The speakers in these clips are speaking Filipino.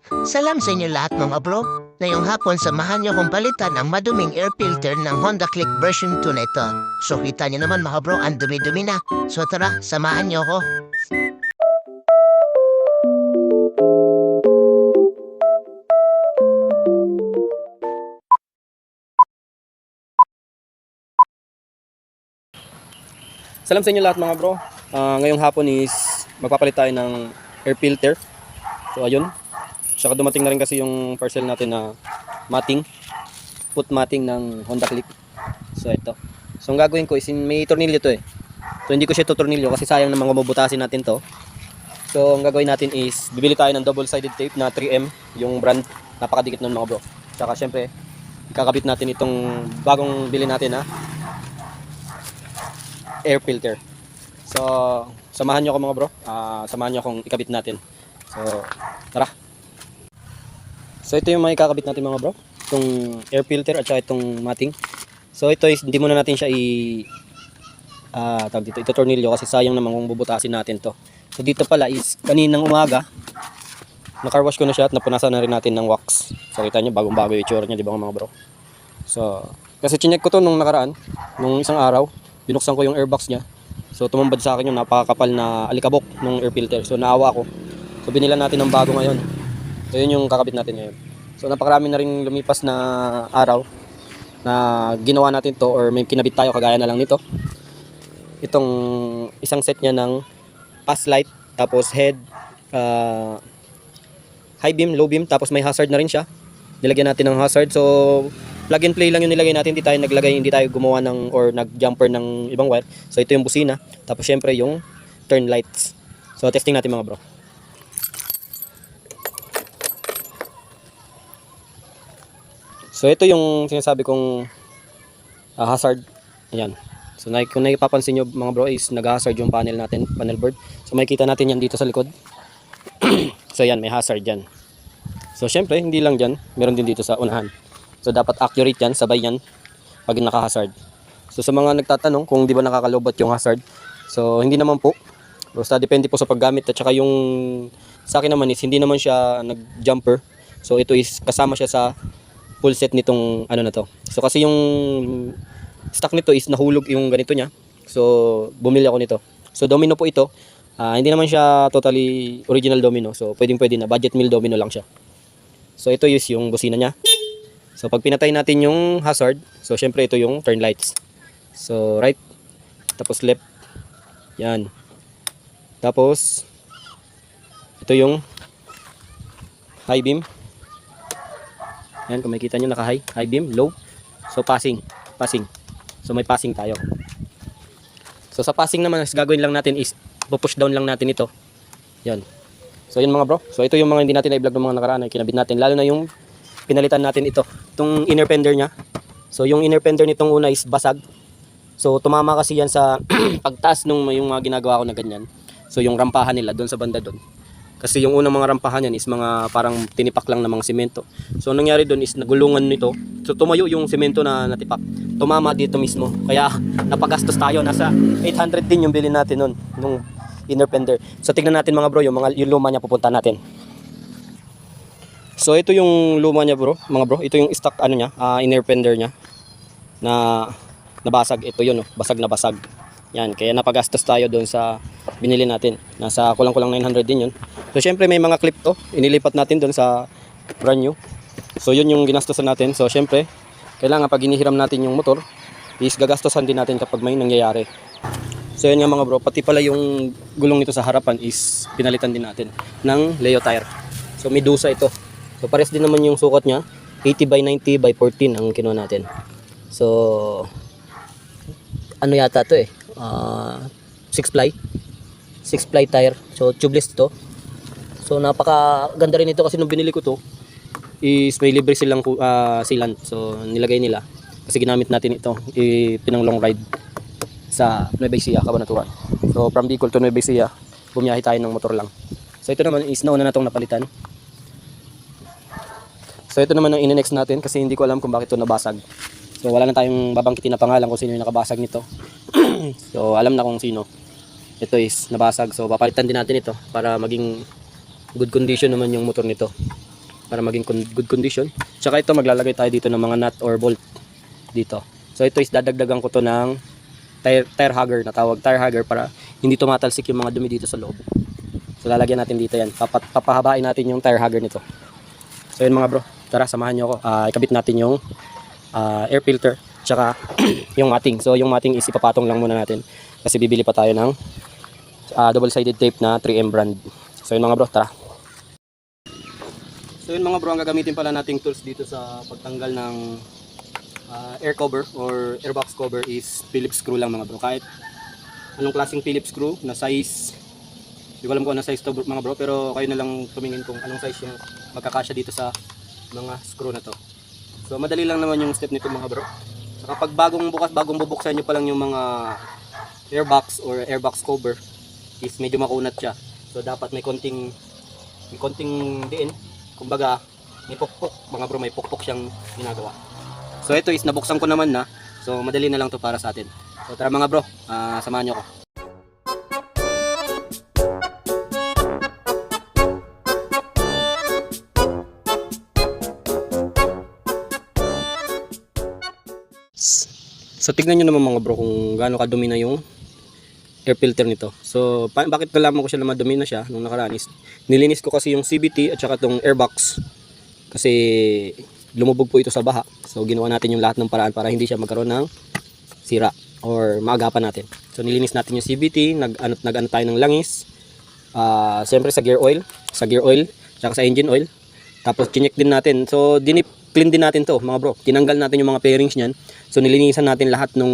Salam sa inyo lahat mga bro. Ngayong hapon samahan niyo kong palitan ang maduming air filter ng Honda Click version 2 na ito. So kita niyo naman mga bro, ang dumi-dumi na. So tara, samahan niyo ako. Salam sa inyo lahat mga bro. Ngayong hapon is magpapalit tayo ng air filter. So ayun. Saka dumating na rin kasi yung parcel natin na matting. Foot matting ng Honda Click. So ito. So ang gagawin ko is may tornilyo to eh. So hindi ko siya tutornilyo kasi sayang naman bubutasin natin to. So ang gagawin natin is bibili tayo ng double sided tape na 3M. Yung brand. Napakadikit nun mga bro. Saka syempre ikakabit natin itong bagong bili natin na air filter. So, samahan nyo ako mga bro. Samahan nyo akong ikabit natin. So, tara. So, ito yung mga ikakabit natin mga bro. Itong air filter at saka itong matting. So, ito is hindi muna natin siya ito tornilyo kasi sayang naman kung bubutasin natin to. So, dito pala is kaninang umaga nakarwash ko na siya at napunasan na rin natin ng wax. So, kita nyo bagong-bago yung itsura niya, di ba mga bro? So, kasi chinek ko to nung nakaraan, nung isang araw. Binuksan ko yung airbox niya. So tumambad sa akin yung napakakapal na alikabok ng air filter. So naawa ko. So binilan natin ng bago ngayon. So yun yung kakabit natin ngayon. So napakarami na rin lumipas na araw na ginawa natin to or may kinabit tayo kagaya na lang nito. Itong isang set niya ng pass light, tapos head, high beam, low beam, tapos may hazard na rin siya. Nilagyan natin ng hazard. So plug and play lang yung nilagay natin, hindi tayo gumawa ng or nag-jumper ng ibang wire. So ito yung busina, tapos syempre yung turn lights. So testing natin mga bro. So ito yung sinasabi kong hazard. Ayan. So kung napapansin nyo mga bro is nag-hazard yung panel natin, panel board. So makikita natin yan dito sa likod. So yan, may hazard dyan. So syempre hindi lang dyan, meron din dito sa unahan. So dapat accurate yan, sabay yan pag naka-hazard. So sa mga nagtatanong kung di ba nakakalobot yung hazard, so hindi naman po. Basta depende po sa paggamit at saka yung sa akin naman is hindi naman siya nag-jumper. So ito is kasama siya sa full set nitong ano na to. So kasi yung stock nito is nahulog yung ganito niya. So bumili ako nito. So domino po ito. Hindi naman siya totally original domino. So pwedeng na budget meal domino lang siya. So ito is yung busina niya. So pag pinatay natin yung hazard, so syempre ito yung turn lights. So right, tapos left. Yan. Tapos ito yung high beam. Yan, kung makikita niyo naka-high, high beam, low. So passing. So may passing tayo. So sa passing naman, gagawin lang natin is push down lang natin ito. Yan. So yun mga bro. So ito yung mga hindi natin na-vlog ng mga nakaraan ay kinabit natin, lalo na yung pinalitan natin ito, itong inner fender nya. So yung inner fender nitong una is basag. So tumama kasi yan sa pagtaas nung yung mga ginagawa ko na ganyan. So yung rampahan nila doon sa banda doon. Kasi yung unang mga rampahan yan is mga parang tinipak lang na mga semento. So nangyari doon is nagulungan nito. So tumayo yung semento na natipak. Tumama dito mismo. Kaya napagastos tayo. Nasa 800 din yung bilhin natin noon, nung inner fender. So tignan natin mga bro, yung luma niya pupunta natin. So ito yung luma niya bro, mga bro. Ito yung stock ano niya, inner fender niya na nabasag. Ito yun, basag na basag. Yan, kaya napagastos tayo doon sa binili natin. Nasa kulang-kulang 900 din yun. So syempre may mga clip to, inilipat natin doon sa brand new. So yun yung ginastosan natin. So syempre, kailangan pag inihiram natin yung motor, is gagastosan din natin kapag may nangyayari. So yun nga mga bro, pati pala yung gulong nito sa harapan is pinalitan din natin ng Leo tire. So Medusa ito. So pares din naman yung sukat niya, 80 by 90 by 14 ang kinuha natin. So ano yata to eh, 6 ply tire. So tubeless to. So napaka ganda rin ito kasi nung binili ko to is may libre silang sealant. So nilagay nila kasi ginamit natin ito pinang long ride sa Nueva Ecija, Cabanaturan. So from Bicol to Nueva Ecija, bumiyahe tayo ng motor lang. So ito naman is nauna na itong napalitan. So ito naman ang ine-next natin kasi hindi ko alam kung bakit ito nabasag. So wala na tayong babangkitin na pangalan kung sino yung nakabasag nito. So alam na kung sino. Ito is nabasag. So papalitan din natin ito para maging good condition naman yung motor nito. para maging good condition. Tsaka ito maglalagay tayo dito ng mga nut or bolt dito. So ito is dadagdagan ko to ng tire hugger, na tawag tire hugger, para hindi tumatalsik yung mga dumi dito sa loob. So lalagyan natin dito yan. Papahabain natin yung tire hugger nito. So yun mga bro, tara samahan nyo ako. Ikabit natin yung air filter tsaka yung matting. So yung matting is ipapatong lang muna natin kasi bibili pa tayo ng double sided tape na 3M brand. So yun mga bro, tara. So yun mga bro, ang gagamitin pala nating tools dito sa pagtanggal ng air cover or airbox cover is Phillips screw lang mga bro. Kahit anong klaseng Phillips screw na size, hindi ko alam kung anong size to mga bro, pero kayo na lang tumingin kung anong size yung magkakasya dito sa mga screw na to. So madali lang naman yung step nito mga bro. So kapag bagong bubuksan nyo pa lang yung mga airbox or airbox cover is medyo makunat siya. So dapat may konting diin. Kumbaga may pukpok mga bro, may pukpok siyang ginagawa. So ito is nabuksan ko naman na. So madali na lang to para sa atin. So tara mga bro, samahan nyo ako. So tignan nyo naman mga bro kung gaano kadumi na yung air filter nito. So bakit nalaman ko siya na madumi na siya nung nakaraan is nilinis ko kasi yung CVT at saka tong airbox kasi lumubog po ito sa baha. So ginawa natin yung lahat ng paraan para hindi siya magkaroon ng sira or maagapan natin. So nilinis natin yung CVT, nag-ano tayo ng langis. Siyempre sa gear oil, saka sa engine oil. Tapos chinek din natin. So clean din natin to mga bro. Tinanggal natin yung mga pairings niyan. So nilinisan natin lahat nung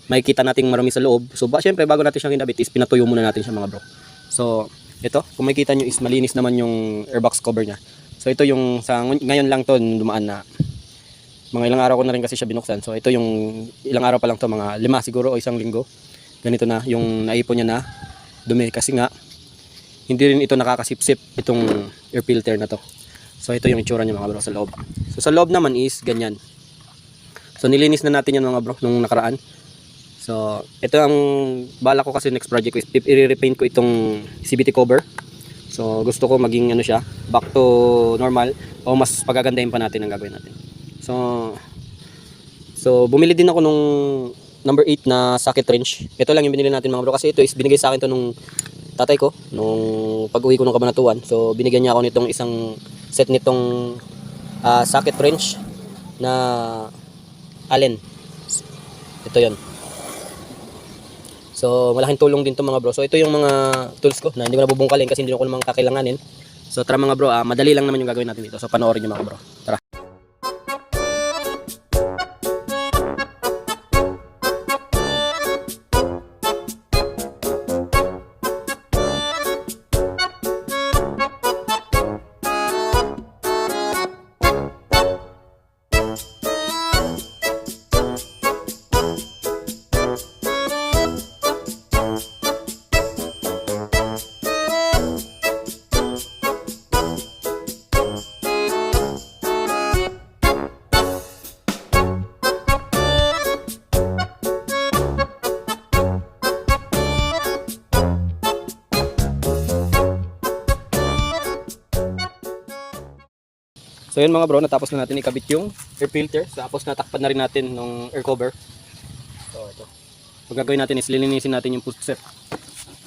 makikita nating marami sa loob. So syempre bago natin siyang kinabit is pinatuyo muna natin siya mga bro. So ito, kung makikita nyo is malinis naman yung airbox cover niya. So ito yung sa ngayon lang to dumaan na mga ilang araw ko na rin kasi siya binuksan. So ito yung ilang araw pa lang to, mga 5 siguro o 1 linggo. Ganito na yung naipon niya na dumi kasi nga hindi rin ito nakakasipsip itong air filter na to. So ito yung itsura niya mga bro sa loob. So sa loob naman is ganyan. So nilinis na natin yan mga bro nung nakaraan. So ito ang bala ko kasi next project ko is i-repaint ko itong CVT cover. So gusto ko maging ano siya, back to normal o mas pagagandahin pa natin ang gagawin natin. So bumili din ako nung number 8 na socket wrench. Ito lang yung binili natin mga bro kasi ito is binigay sa akin to nung tatay ko nung pag-uwi ko ng Kabanatuan. So binigyan niya ako nitong isang set nitong socket wrench na Allen. Ito yon. So malaking tulong din to mga bro. So ito yung mga tools ko na hindi ko nabubungkalin kasi hindi ko naman kakailanganin. So tara mga bro, madali lang naman yung gagawin natin dito. So panoorin niyo mga bro. Tara. So yun mga bro, natapos na natin ikabit yung air filter. Tapos natakpan na rin natin ng air cover. So ito. Pag gagawin natin is lilinisin natin yung foot set.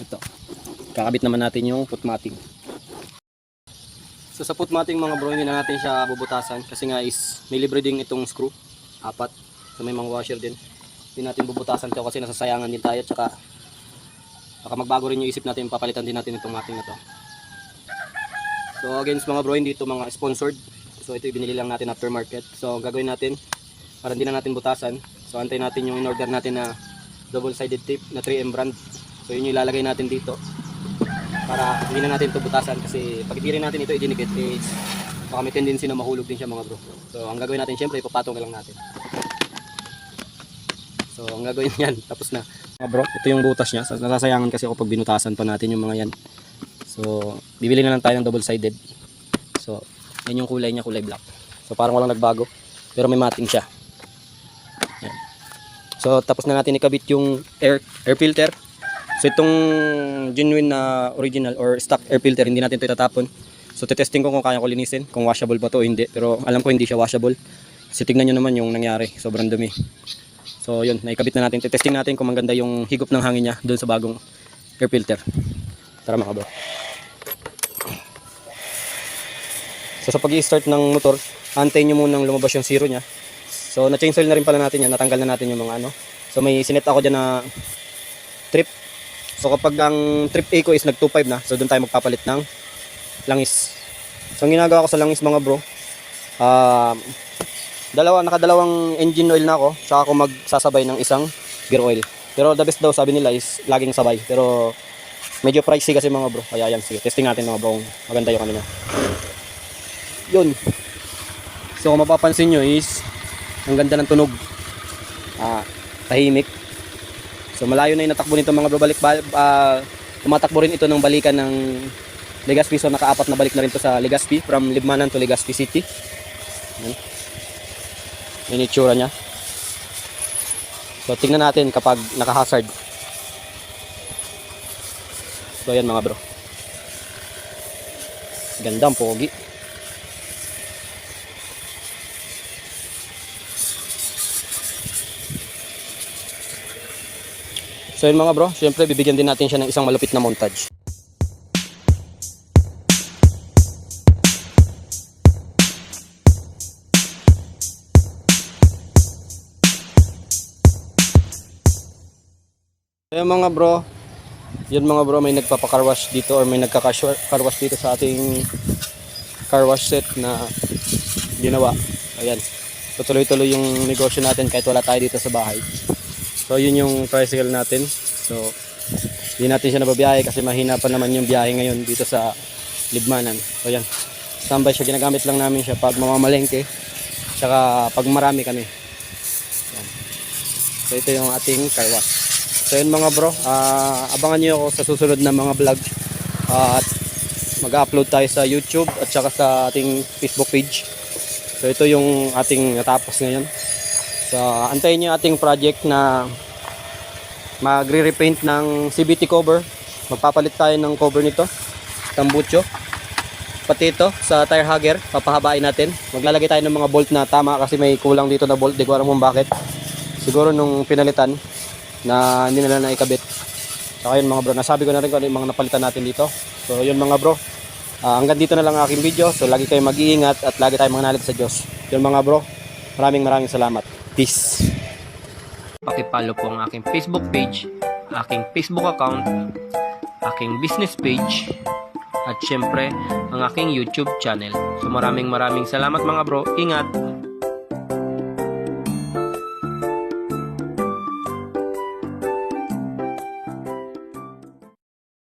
Ito. Kakabit naman natin yung foot matting. So sa foot matting mga bro, hindi na natin siya bubutasan. Kasi nga is may libre din itong screw. 4. So may mga washer din. Hindi natin bubutasan ito kasi nasasayangan din tayo. Tsaka baka magbago rin yung isip natin. Papalitan din natin itong matting na to. So against mga bro, hindi ito mga sponsored. So ito binili lang natin aftermarket. So gagawin natin para hindi na natin butasan. So antay natin yung in-order natin na double sided tape na 3M brand. So yun yung ilalagay natin dito para hindi na natin ito butasan kasi pag hindi rin natin ito idinikit is baka may tendency na mahulog din siya mga bro. So ang gagawin natin syempre ipapatong na lang natin. So ang gagawin yan tapos na mga bro. Ito yung butas niya. So, nasasayangan kasi ako pag binutasan pa natin yung mga yan. So bibili na lang tayo ng double sided. So yan yung kulay niya, kulay black. So parang walang nagbago pero may matting siya. Yan. So tapos na natin ikabit yung air filter. So itong genuine na original or stock air filter hindi natin ito itatapon. So tetesting ko kung kaya ko linisin, kung washable ba to o hindi. Pero alam ko hindi siya washable. Kasi tignan nyo naman yung nangyari, sobrang dumi. So yun, naikabit na natin. Tetesting natin kung maganda yung higop ng hangin niya doon sa bagong air filter. Tara mga bro. So sa pag-i-start ng motor, antayin nyo munang lumabas yung zero niya. So na-change oil na rin pala natin yan, natanggal na natin yung mga ano. So may sinet ako dyan na trip. So kapag ang trip A ko is nag 2.5 na, so doon tayo magpapalit ng langis. So ang ginagawa ko sa langis mga bro, nakadalawang engine oil na ako, saka ako magsasabay ng isang gear oil. Pero the best daw sabi nila is laging sabay. Pero medyo pricey kasi mga bro, kaya yan, sige, testing natin mga bro kung maganda yung ano niya. Yun. So kung mapapansin nyo is ang ganda ng tunog, tahimik. So malayo na yung natakbo nito mga bro, tumatakbo rin ito ng balikan ng Legazpi. So nakaapat na balik na rin to sa Legazpi, from Libmanan to Legazpi City. Yan yung itsura nya. So tingnan natin kapag naka-hazard. So ayan mga bro, gandang pogi. So yun mga bro, syempre bibigyan din natin siya ng isang malupit na montage. So yun mga bro, may nagpapa-carwash dito or may nagka-carwash dito sa ating carwash set na ginawa. Ayan, tutuloy-tuloy yung negosyo natin kahit wala tayo dito sa bahay. So yun yung tricycle natin. So hindi natin siya nababiyahe kasi mahina pa naman yung biyahe ngayon dito sa Libmanan. So yan, standby siya, ginagamit lang namin siya pag mamamalengke, tsaka pag marami kami. Yan. So ito yung ating car wash. So yun mga bro, abangan nyo ako sa susunod na mga vlog, at mag-upload tayo sa YouTube at saka sa ating Facebook page. So ito yung ating natapos ngayon. So antayin nyo ating project na magre-repaint ng CVT cover. Magpapalit tayo ng cover nito, tambucho. Pati ito sa tire hugger, papahabain natin. Maglalagay tayo ng mga bolt na tama kasi may kulang dito na bolt, di ko alam kung bakit. Siguro nung pinalitan na hindi nila naikabit. Saka yun mga bro, nasabi ko na rin kung ano yung mga napalitan natin dito. So yun mga bro, hanggang dito na lang ang aking video. So lagi kayong mag-iingat at lagi tayong manalig sa Diyos. Yun mga bro, maraming salamat. Peace. Paki-follow po ang aking Facebook page, aking Facebook account, aking business page, at syempre ang aking YouTube channel. So maraming salamat mga bro. Ingat!